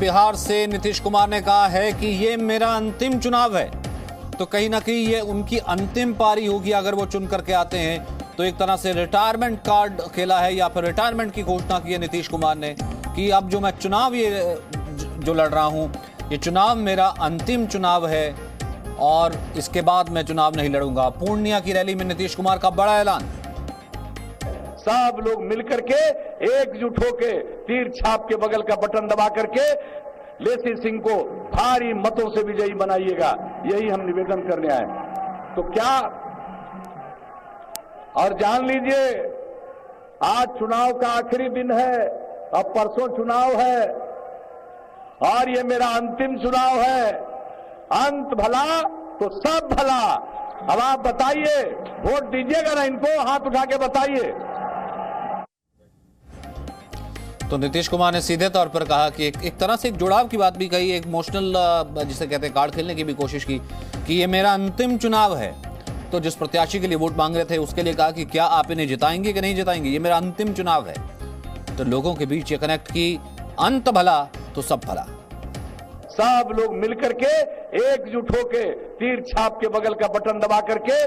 बिहार से नीतीश कुमार ने कहा है कि ये मेरा अंतिम चुनाव है। तो कहीं ना कहीं ये उनकी अंतिम पारी होगी अगर वो चुन करके आते हैं। तो एक तरह से रिटायरमेंट कार्ड खेला है या फिर रिटायरमेंट की घोषणा की है नीतीश कुमार ने कि अब जो मैं चुनाव ये जो लड़ रहा हूं, ये चुनाव मेरा अंतिम चुनाव है और इसके बाद मैं चुनाव नहीं लड़ूंगा। पूर्णिया की रैली में नीतीश कुमार का बड़ा ऐलान। सब लोग मिलकर के एकजुट होके तीर छाप के बगल का बटन दबा करके लेसी सिंह को भारी मतों से विजयी बनाइएगा, यही हम निवेदन करने आए। तो क्या और जान लीजिए, आज चुनाव का आखिरी दिन है, अब परसों चुनाव है और ये मेरा अंतिम चुनाव है। अंत भला तो सब भला। अब आप बताइए, वोट दीजिएगा ना इनको? हाथ उठा के बताइए। तो नीतीश कुमार ने सीधे तौर पर कहा कि एक तरह से एक जुड़ाव की बात भी कही, एक इमोशनल जिसे कहते हैं कार्ड खेलने की भी कोशिश की कि ये मेरा अंतिम चुनाव है। तो जिस प्रत्याशी के लिए वोट मांग रहे थे उसके लिए कहा कि क्या आप इन्हें जिताएंगे कि नहीं जिताएंगे, ये मेरा अंतिम चुनाव है। तो लोगों के बीच ये कनेक्ट की, अंत भला तो सब भला। सब लोग मिलकर के एकजुट होके तीर छाप के बगल का बटन दबा करके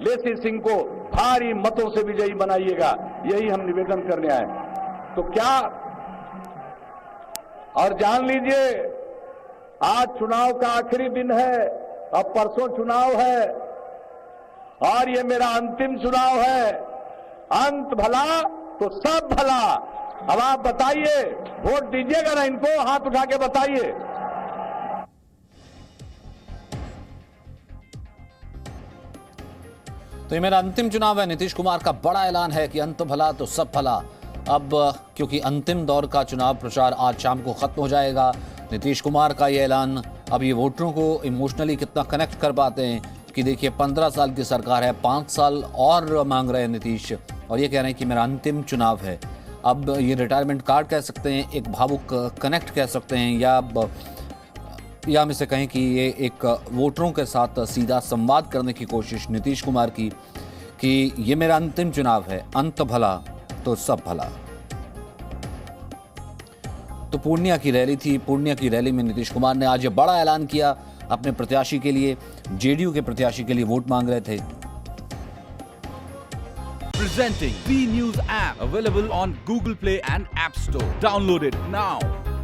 लेसी सिंह को भारी मतों से विजयी बनाइएगा, यही हम निवेदन करने आए। तो क्या और जान लीजिए, आज चुनाव का आखिरी दिन है, अब परसों चुनाव है और ये मेरा अंतिम चुनाव है। अंत भला तो सब भला। अब आप बताइए, वोट दीजिएगा ना इनको? हाथ उठा के बताइए। तो ये मेरा अंतिम चुनाव है। नीतीश कुमार का बड़ा ऐलान है कि अंत भला तो सब भला। अब क्योंकि अंतिम दौर का चुनाव प्रचार आज शाम को खत्म हो जाएगा, नीतीश कुमार का ये ऐलान अब ये वोटरों को इमोशनली कितना कनेक्ट कर पाते हैं कि देखिए 15 साल की सरकार है, 5 साल और मांग रहे हैं नीतीश और ये कह रहे हैं कि मेरा अंतिम चुनाव है। अब ये रिटायरमेंट कार्ड कह सकते हैं, एक भावुक कनेक्ट कह सकते हैं, या हम इसे कहें कि ये एक वोटरों के साथ सीधा संवाद करने की कोशिश नीतीश कुमार की कि ये मेरा अंतिम चुनाव है, अंत भला तो सब भला। तो पूर्णिया की रैली थी। पूर्णिया की रैली में नीतीश कुमार ने आज ये बड़ा ऐलान किया अपने प्रत्याशी के लिए, जेडीयू के प्रत्याशी के लिए वोट मांग रहे थे। Presenting B News app available on Google Play and App Store. Download it now.